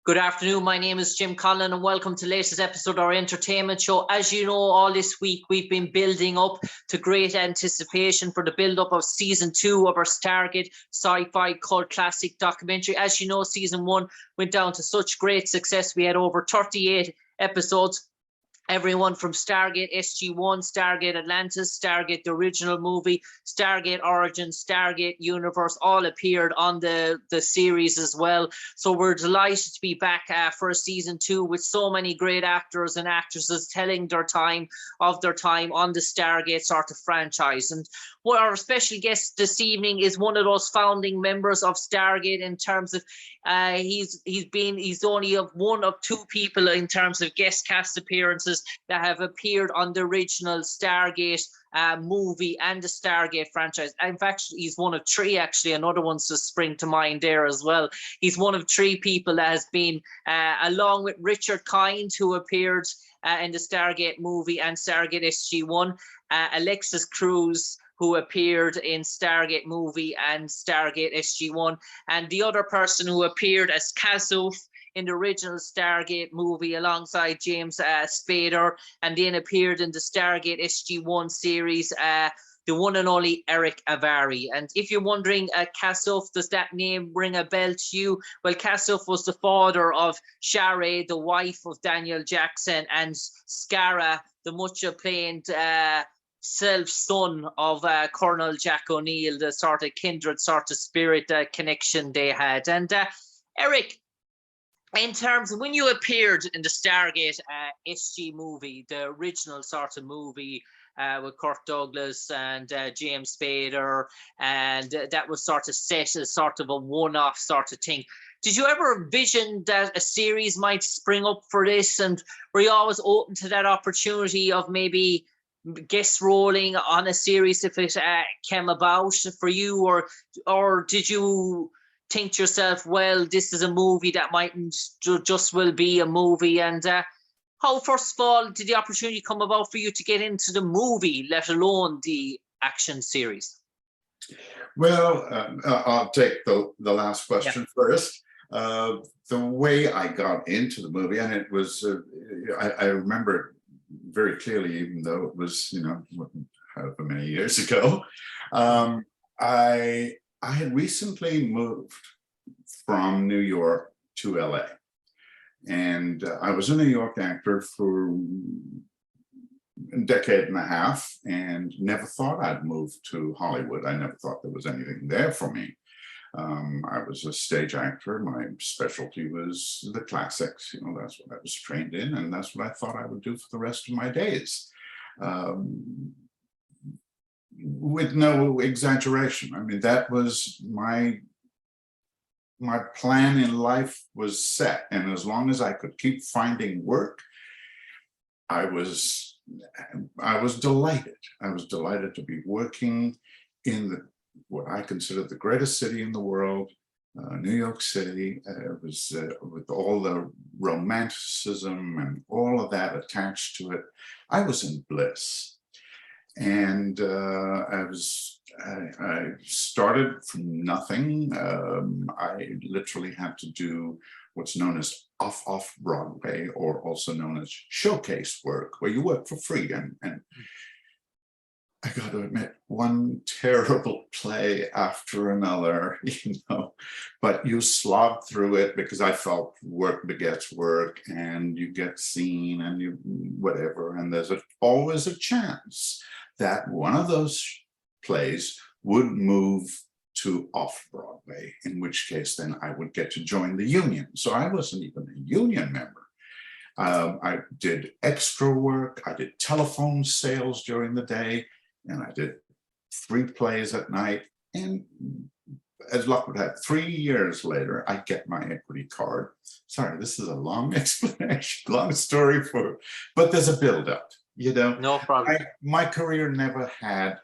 Good afternoon. My name is Jim Conlan and welcome to the latest episode of our entertainment show. As you know, all this week we've been building up to great anticipation for the build-up of season 2 of our Stargate sci-fi cult classic documentary. As you know, season 1 went down to such great success. We had over 38 episodes. Everyone from Stargate SG1, Stargate Atlantis, Stargate the original movie, Stargate Origins, Stargate Universe, all appeared on the series as well. So we're delighted to be back for season 2 with so many great actors and actresses telling their time on the Stargate sort of franchise. And what our special guest this evening is one of those founding members of Stargate in terms of he's only one of 2 people in terms of guest cast appearances that have appeared on the original Stargate movie and the Stargate franchise. In fact, he's one of 3, actually. Another one's just spring to mind there as well. He's one of 3 people that has been, along with Richard Kind, who appeared in the Stargate movie and Stargate SG1, Alexis Cruz, who appeared in Stargate movie and Stargate SG1, and the other person who appeared as Kasuf in the original Stargate movie alongside James Spader, and then appeared in the Stargate SG1 series, the one and only Erick Avari. And if you're wondering, Kasuf, does that name ring a bell to you? Well, Kasuf was the father of Sha're, the wife of Daniel Jackson, and Skara, the much acclaimed self-son of Colonel Jack O'Neill, the sort of kindred sort of spirit connection they had. And Erick, in terms of when you appeared in the Stargate SG movie, the original sort of movie with Kirk Douglas and James Spader, and that was sort of set as sort of a one-off sort of thing. Did you ever envision that a series might spring up for this, and were you always open to that opportunity of maybe guest rolling on a series if it came about for you, or did you think to yourself, well, this is a movie that mightn't just will be a movie? And how, first of all, did the opportunity come about for you to get into the movie, let alone the action series? Well, I'll take the last question first. The way I got into the movie, and it was, I remember very clearly, even though it was, however many years ago. I had recently moved from New York to LA, and I was a New York actor for a decade and a half and never thought I'd move to Hollywood. I never thought there was anything there for me. I was a stage actor. My specialty was the classics. That's what I was trained in, and that's what I thought I would do for the rest of my days. With no exaggeration. I mean, that was my plan in life was set. And as long as I could keep finding work, I was delighted. I was delighted to be working in what I consider the greatest city in the world, New York City. It was with all the romanticism and all of that attached to it. I was in bliss. And I started from nothing. I literally had to do what's known as off Broadway, or also known as showcase work, where you work for free. And I got to admit, one terrible play after another, but you slog through it because I felt work begets work, and you get seen and you whatever. And there's always a chance that one of those plays would move to off-Broadway, in which case then I would get to join the union. So I wasn't even a union member. I did extra work, I did telephone sales during the day, and I did free plays at night. And as luck would have, 3 years later, I get my equity card. Sorry, this is a long explanation, long story but there's a buildup. No problem. My career never had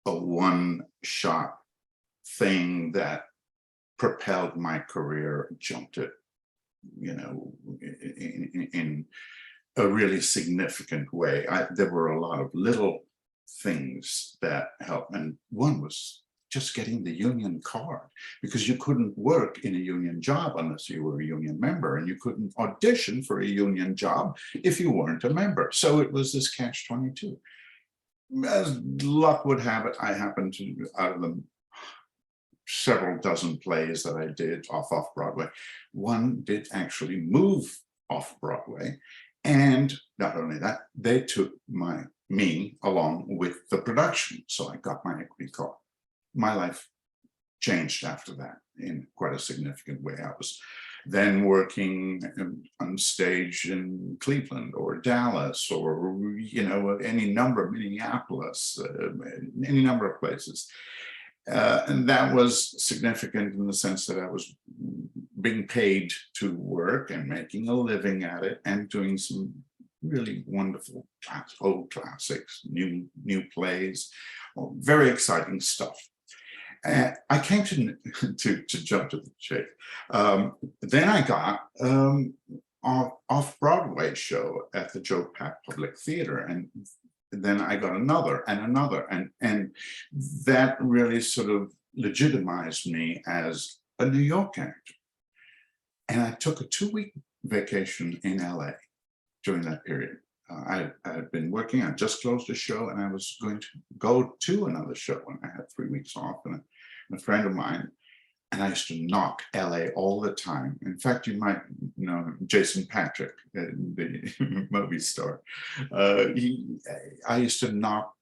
a one-shot thing that propelled my career, jumped it, in a really significant way. There were a lot of little things that helped, and one was just getting the union card, because you couldn't work in a union job unless you were a union member, and you couldn't audition for a union job if you weren't a member. So it was this catch-22. As luck would have it, I happened to, out of the several dozen plays that I did off Broadway, one did actually move off Broadway. And not only that, they took me along with the production. So I got my equity card. My life changed after that in quite a significant way. I was then working on stage in Cleveland or Dallas or, any number of Minneapolis, any number of places. And that was significant in the sense that I was being paid to work and making a living at it and doing some really wonderful old classics, new plays, very exciting stuff. I came to jump to the chase. Then I got off-Broadway show at the Joe Papp Public Theater, and then I got another and another, and that really sort of legitimized me as a New York actor. And I took a 2-week vacation in LA during that period. I had been working, I just closed a show, and I was going to go to another show, and I had 3 weeks off, and a friend of mine, and I used to knock LA all the time. In fact, you might know Jason Patrick, the movie star. I used to knock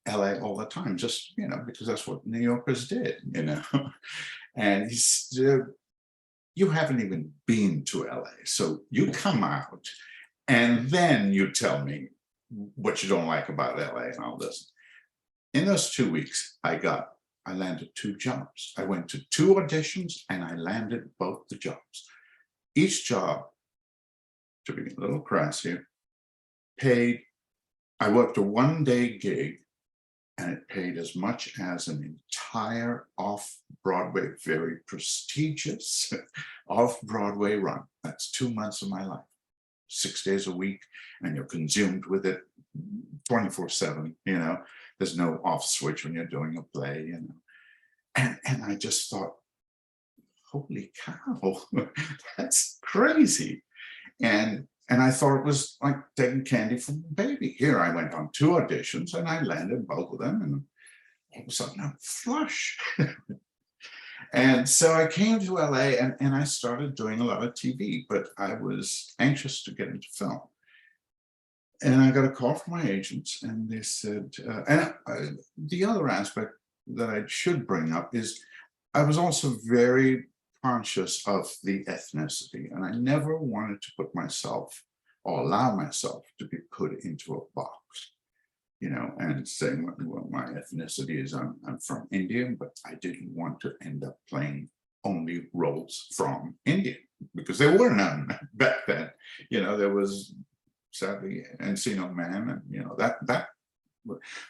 LA all the time, just, because that's what New Yorkers did, And he said, you haven't even been to LA, so you come out and then you tell me what you don't like about LA and all this. In those 2 weeks, I landed 2 jobs. I went to 2 auditions and I landed both the jobs. Each job, to be a little crass here, paid, I worked a 1-day gig and it paid as much as an entire off-Broadway, very prestigious off-Broadway run. That's 2 months of my life, 6 days a week, and you're consumed with it 24/7, There's no off switch when you're doing a play, And I just thought, holy cow, that's crazy. And I thought it was like taking candy from a baby. Here I went on 2 auditions and I landed both of them, and all of a sudden I'm flush. And so I came to LA and I started doing a lot of TV, but I was anxious to get into film. And I got a call from my agents, and they said, the other aspect that I should bring up is I was also very conscious of the ethnicity, and I never wanted to put myself or allow myself to be put into a box, and saying, well, my ethnicity is I'm from India, but I didn't want to end up playing only roles from India, because there were none back then. There was sadly Encino Man, and that.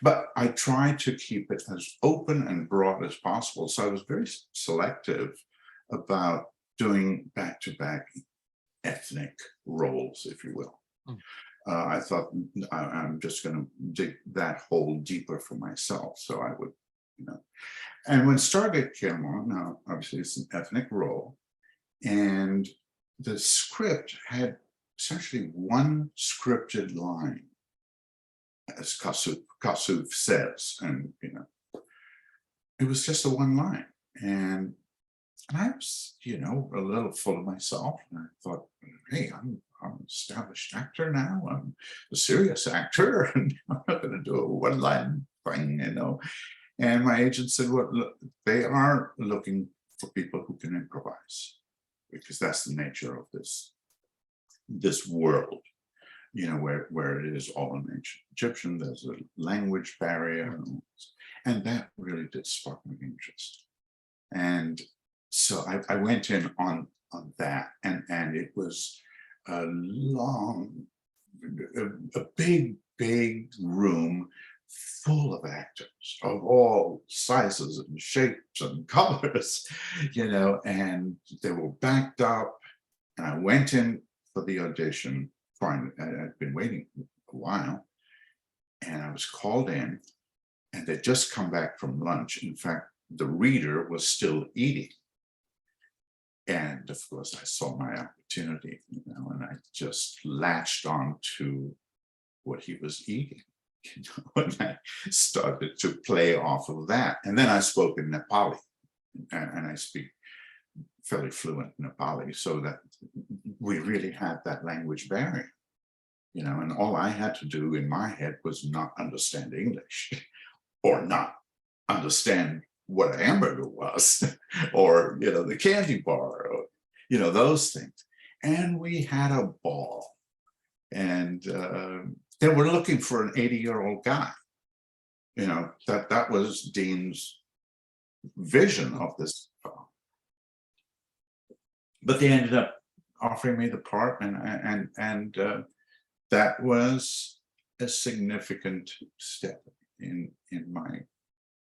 But I tried to keep it as open and broad as possible. So I was very selective about doing back-to-back ethnic roles, if you will. I thought I'm just going to dig that hole deeper for myself. So I would, And when Stargate came on, now obviously it's an ethnic role, and the script had essentially one scripted line, as Kasuf says, and it was just a one line, and I was, a little full of myself, and I thought, hey, I'm an established actor now. I'm a serious actor, and I'm not going to do a one-line thing, And my agent said, well, look, they are looking for people who can improvise, because that's the nature of this world, where it is all in ancient Egyptian. There's a language barrier, and that really did spark my interest. And so I went in on that, and it was a big room full of actors of all sizes and shapes and colors, and they were backed up. And I went in for the audition. I'd been waiting a while, and I was called in, and they'd just come back from lunch. In fact, the reader was still eating. And of course, I saw my opportunity, and I just latched on to what he was eating, and I started to play off of that. And then I spoke in Nepali, and I speak fairly fluent Nepali, so that we really had that language barrier, and all I had to do in my head was not understand English or not understand what a hamburger was, or the candy bar, or those things. And we had a ball. And they were looking for an 80-year-old guy. That was Dean's vision of this film. But they ended up offering me the part, and that was a significant step in my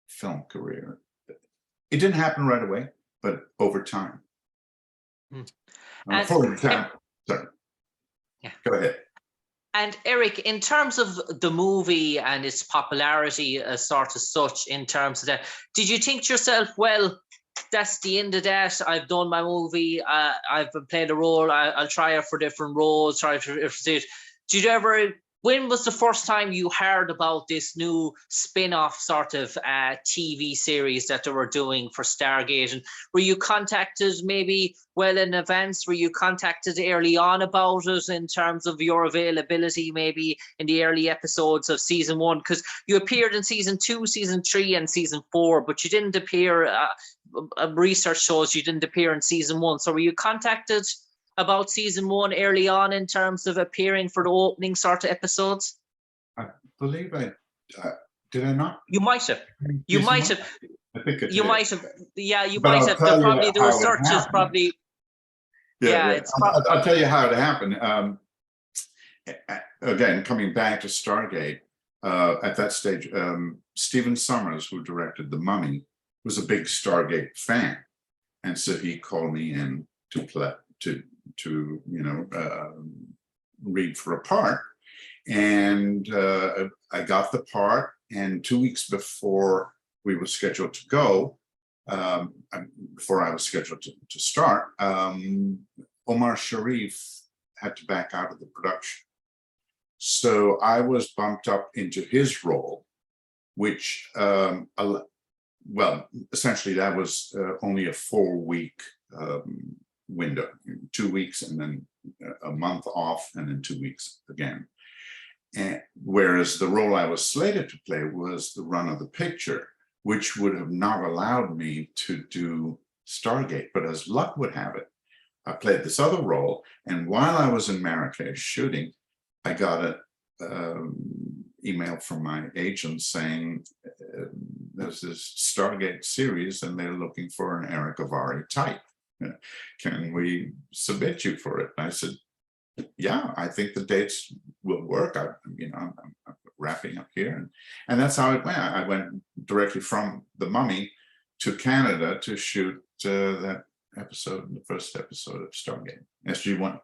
film career. It didn't happen right away, but over time. Sorry. Yeah. Go ahead. And Eric, in terms of the movie and its popularity as sort of such, in terms of that, did you think to yourself, well, that's the end of that, I've done my movie, I've played a role, I'll try out for different roles, did you ever, when was the first time you heard about this new spin-off sort of TV series that they were doing for Stargate? And were you contacted maybe well in advance? Were you contacted early on about it in terms of your availability maybe in the early episodes of season 1? Because you appeared in season 2, season 3 and season 4, but you didn't appear, research shows you didn't appear in season 1. So were you contacted about season 1 early on in terms of appearing for the opening sort of episodes? I believe did I not? You might have. You might have. I think it you did. might have. Yeah, you But might I'll have. tell you Probably the how it researchers happened. probably. Yeah. It's I'll tell you how it happened. Again, coming back to Stargate, at that stage, Stephen Sommers, who directed The Mummy, was a big Stargate fan, and so he called me in to read for a part, and I got the part. And 2 weeks before we were scheduled to go, before I was scheduled to start, Omar Sharif had to back out of the production. So I was bumped up into his role, which, well, essentially that was only a 4-week window, 2 weeks and then a month off and then 2 weeks again. And whereas the role I was slated to play was the run of the picture, which would have not allowed me to do Stargate. But as luck would have it, I played this other role. And while I was in Marrakesh shooting, I got an email from my agent saying, there's this Stargate series and they're looking for an Erick Avari type. Can we submit you for it? And I said, yeah, I think the dates will work. I'm wrapping up here. And that's how it went. I went directly from The Mummy to Canada to shoot that episode, the first episode of Stargate SG1.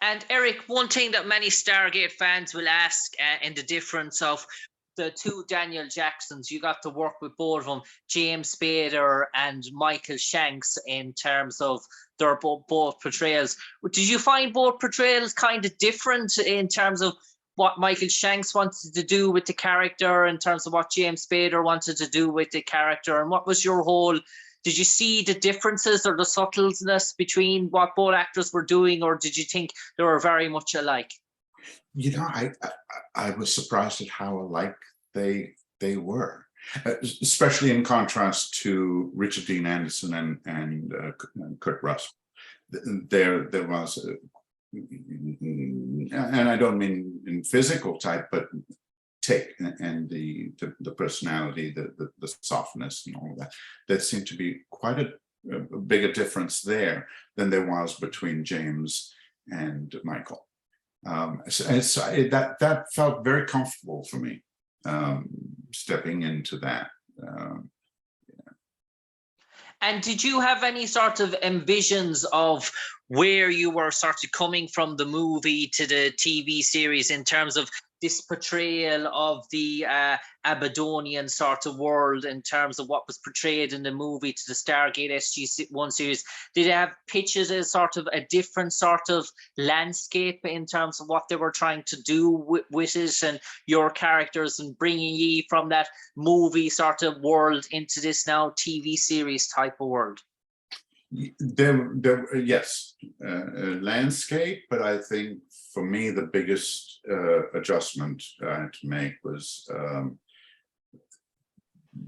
And Eric, one thing that many Stargate fans will ask in the difference of the two Daniel Jacksons, you got to work with both of them, James Spader and Michael Shanks, in terms of their both portrayals. Did you find both portrayals kind of different in terms of what Michael Shanks wanted to do with the character, in terms of what James Spader wanted to do with the character? And what was your whole, did you see the differences or the subtleness between what both actors were doing, or did you think they were very much alike? You know, I was surprised at how alike they were, especially in contrast to Richard Dean Anderson and Kurt Russell. There was, and I don't mean in physical type, but take and the personality, the softness and all of that. There seemed to be quite a bigger difference there than there was between James and Michael. That felt very comfortable for me, stepping into that. And did you have any sort of envisions of where you were sort of coming from the movie to the TV series, in terms of this portrayal of the Abadonian sort of world in terms of what was portrayed in the movie to the Stargate SG1 series? Did they have pitches as sort of a different sort of landscape in terms of what they were trying to do with it and your characters, and bringing ye from that movie sort of world into this now TV series type of world? Yes, landscape, but I think for me the biggest adjustment I had to make was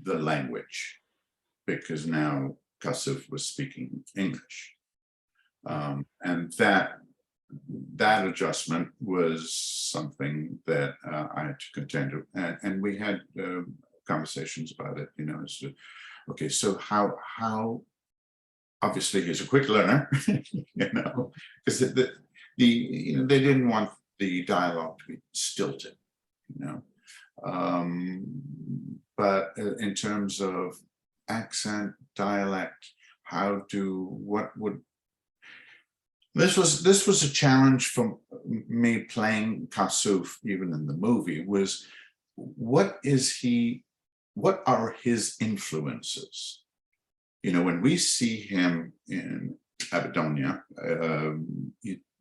the language, because now Kasuf was speaking English, and that adjustment was something that I had to contend with, and we had conversations about it. You know, so, okay, so how obviously he's a quick learner, you know, because you know, they didn't want the dialogue to be stilted, you know. But in terms of accent, dialect, this was a challenge for me playing Kasuf, even in the movie, was what are his influences? You know, when we see him in Abadonia,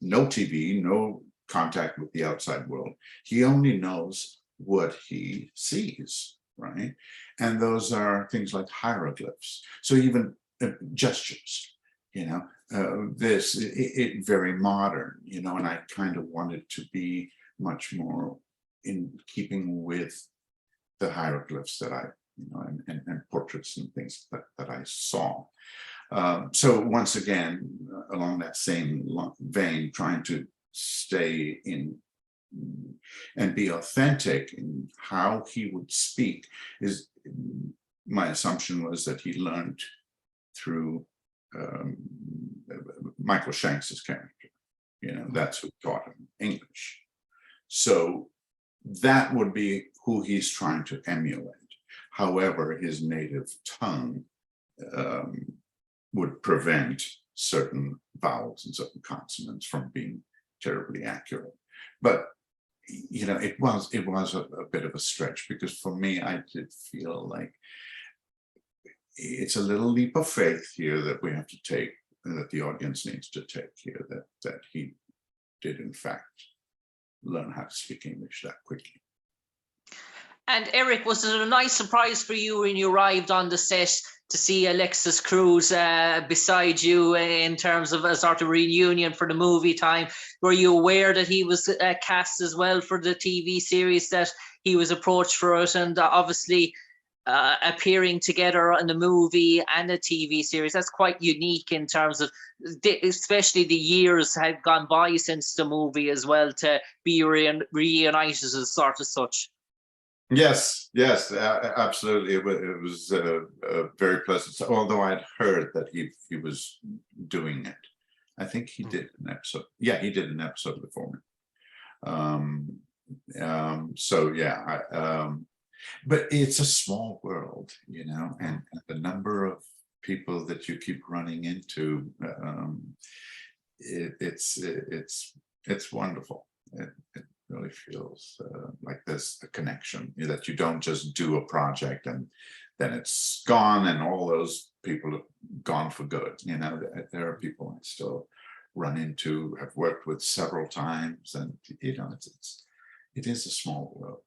no TV, no contact with the outside world. He only knows what he sees, right? And those are things like hieroglyphs. So even gestures, you know, it very modern, you know, and I kind of wanted to be much more in keeping with the hieroglyphs that I, you know, and portraits and things that I saw. So once again, along that same vein, trying to stay in and be authentic in how he would speak, is my assumption was that he learned through Michael Shanks's character. You know, that's who taught him English. So that would be who he's trying to emulate. However, his native tongue would prevent certain vowels and certain consonants from being terribly accurate. But you know, it was a bit of a stretch, because for me, I did feel like it's a little leap of faith here that we have to take, and that the audience needs to take here, that he did in fact learn how to speak English that quickly. And Eric, was it a nice surprise for you when you arrived on the set to see Alexis Cruz beside you in terms of a sort of reunion for the movie time? Were you aware that he was cast as well for the TV series, that he was approached for it, and obviously appearing together in the movie and the TV series? That's quite unique in terms of, especially the years have gone by since the movie as well, to be reunited as sort of such. Yes, absolutely. It was very pleasant. Although I'd heard that he was doing it. I think he did an episode. Yeah, he did an episode before me. So yeah, but it's a small world, you know, and the number of people that you keep running into, it's wonderful. It really feels like there's a connection, that you don't just do a project and then it's gone and all those people have gone for good. You know, there are people I still run into, have worked with several times, and you know, it is a small world.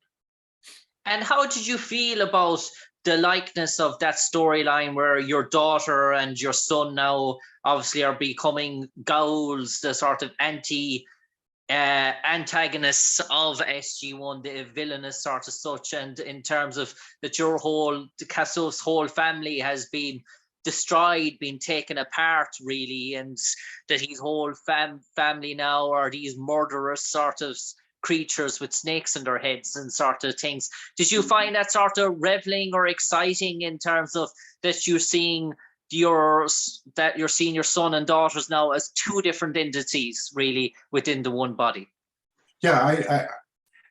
And how did you feel about the likeness of that storyline, where your daughter and your son now obviously are becoming Ghouls, the sort of antagonists of SG1, the villainous sort of such, and in terms of that your Kasuf's whole family has been destroyed, been taken apart really, and that his whole family now are these murderous sort of creatures with snakes in their heads and sort of things? Did you find that sort of reveling or exciting in terms of that you're seeing your son and daughters now as two different entities really within the one body? Yeah, I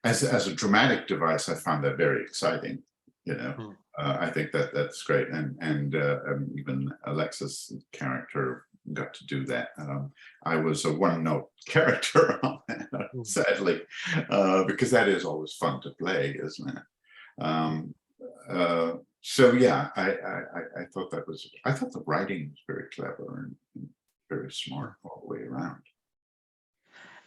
as a dramatic device, I found that very exciting. You know, I think that's great, and even Alexis' character got to do that. I was a one-note character on that. sadly, because that is always fun to play, isn't it? So yeah, I thought I thought the writing was very clever and very smart all the way around.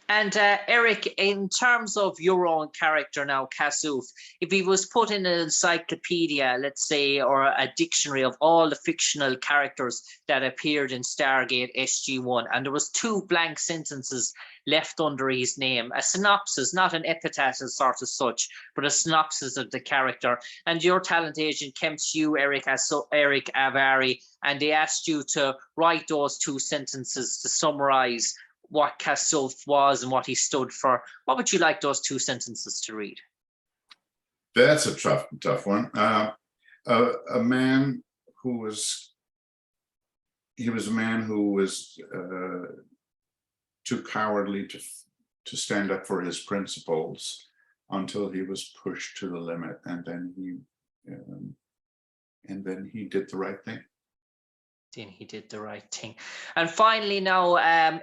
And Eric, in terms of your own character now, Kasuf, if he was put in an encyclopedia, let's say, or a dictionary of all the fictional characters that appeared in Stargate SG1, and there was 2 blank sentences left under his name, a synopsis, not an epitaph as sort of such, but a synopsis of the character, and your talent agent came to you, Erick Avari, and they asked you to write those 2 sentences to summarize what Kasuf was and what he stood for, what would you like those 2 sentences to read? That's a tough one. A man who was, he was a man who was too cowardly to stand up for his principles until he was pushed to the limit, and then he did the right thing. He did the right thing. And finally now,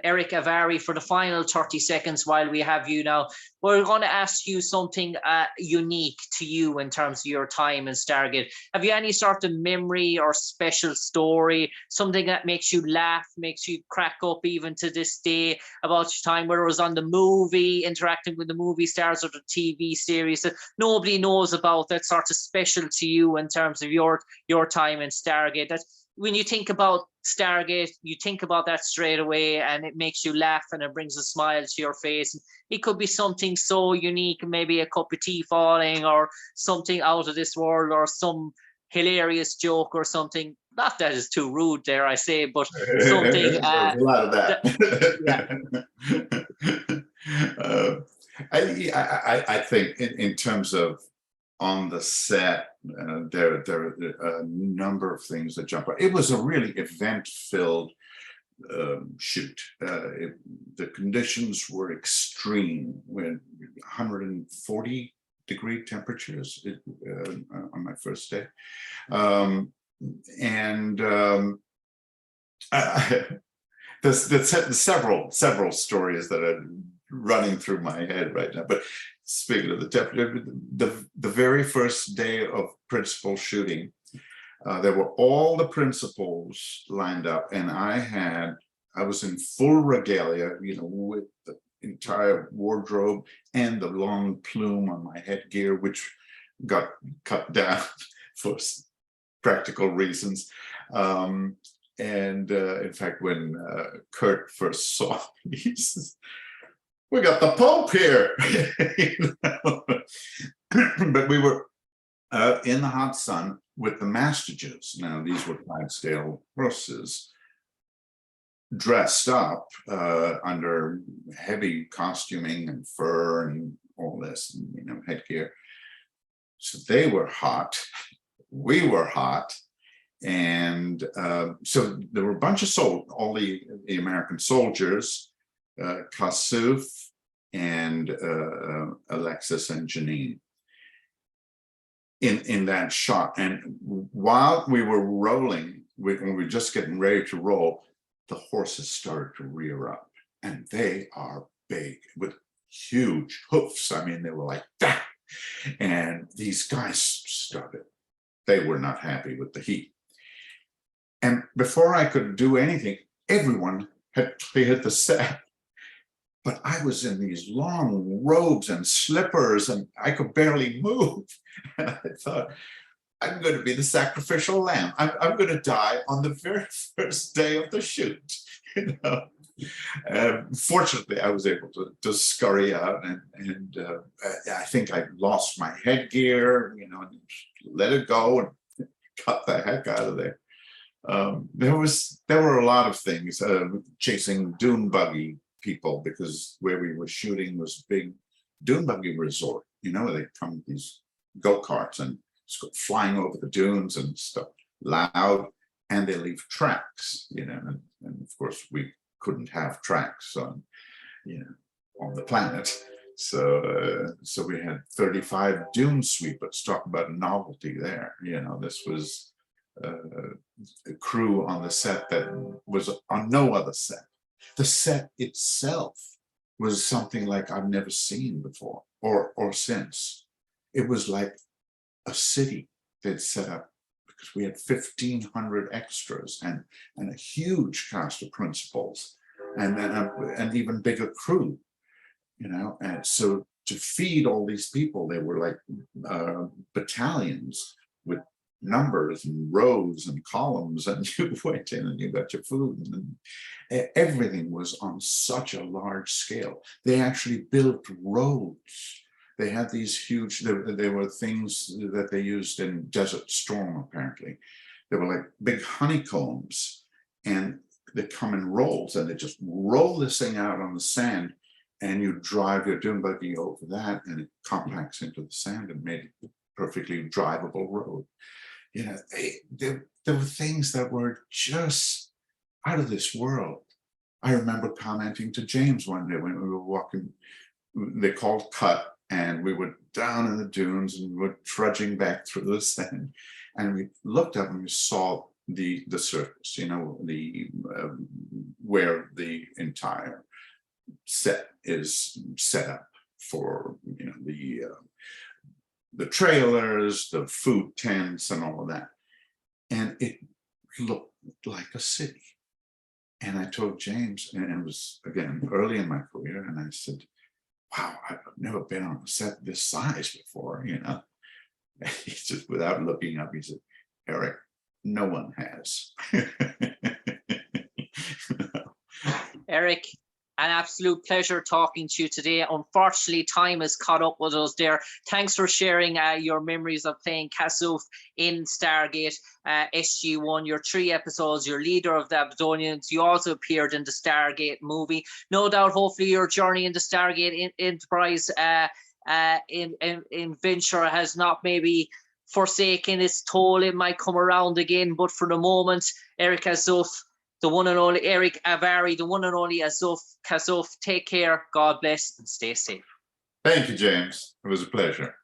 Erick Avari, for the final 30 seconds while we have you now, we're going to ask you something unique to you in terms of your time in Stargate. Have you any sort of memory or special story, something that makes you laugh, makes you crack up even to this day, about your time, whether it was on the movie, interacting with the movie stars, or the TV series that nobody knows about, that's sort of special to you in terms of your time in Stargate? That when you think about Stargate, you think about that straight away, and it makes you laugh and it brings a smile to your face. It could be something so unique, maybe a cup of tea falling, or something out of this world, or some hilarious joke or something. Not that is too rude, dare I say, but something. A lot of that. I think in terms of on the set, there are a number of things that jump out. It was a really event-filled shoot. The conditions were extreme, with 140-degree temperatures on my first day, there's several stories that are running through my head right now. But speaking of the temperature, the very first day of principal shooting, there were all the principals lined up, and I was in full regalia, with the entire wardrobe and the long plume on my headgear, which got cut down for practical reasons. In fact, when Kurt first saw me, he says, "We got the Pope here." But we were in the hot sun with the mastages. Now, these were Clydesdale horses, dressed up under heavy costuming and fur and all this, headgear. So they were hot. We were hot. And so there were a bunch of all the American soldiers, Kasuf and Alexis and Janine in that shot. And while we were rolling, when we were just getting ready to roll, the horses started to rear up, and they are big with huge hoofs. I mean, they were like that. And these guys they were not happy with the heat. And before I could do anything, everyone had cleared the set. But I was in these long robes and slippers, and I could barely move. And I thought, I'm going to be the sacrificial lamb. I'm going to die on the very first day of the shoot. Fortunately, I was able to scurry out, and I think I lost my headgear, and let it go and cut the heck out of there. There were a lot of things, chasing dune buggy people, because where we were shooting was a big dune buggy resort. They come with these go-karts and flying over the dunes and stuff, loud, and they leave tracks, and of course we couldn't have tracks on the planet. So we had 35 dune sweepers. Talk about a novelty there. This was a crew on the set that was on no other set. The set itself was something like I've never seen before or since. It was like a city they'd set up, because we had 1,500 extras and a huge cast of principals, and then an even bigger crew, you know. And so to feed all these people, they were like battalions with numbers and rows and columns, and you went in and you got your food, and everything was on such a large scale. They actually built roads. They had these huge, they were things that they used in Desert Storm, apparently. They were like big honeycombs, and they come in rolls, and they just roll this thing out on the sand, and you drive your dune buggy over that, and it compacts into the sand and made it a perfectly drivable road. You know, there were things that were just out of this world. I remember commenting to James one day when we were walking, they called cut, and we were down in the dunes and we were trudging back through the sand, and we looked up and we saw the surface, you know, the where the entire set is set up for, you know, the trailers, the food tents, and all of that. And it looked like a city. And I told James, and it was, again, early in my career, and I said, wow, I've never been on a set this size before, you know. And he just, without looking up, he said, Eric, no one has. Eric, an absolute pleasure talking to you today. Unfortunately, time has caught up with us there. Thanks for sharing your memories of playing Kasuf in Stargate SG1, your 3 episodes, your leader of the Abdonians. You also appeared in the Stargate movie. No doubt, hopefully, your journey in the Stargate Enterprise in venture has not maybe forsaken its toll. It might come around again, but for the moment, Erick Kasuf, the one and only Erick Avari, the one and only Kasuf, take care, God bless, and stay safe. Thank you, James. It was a pleasure.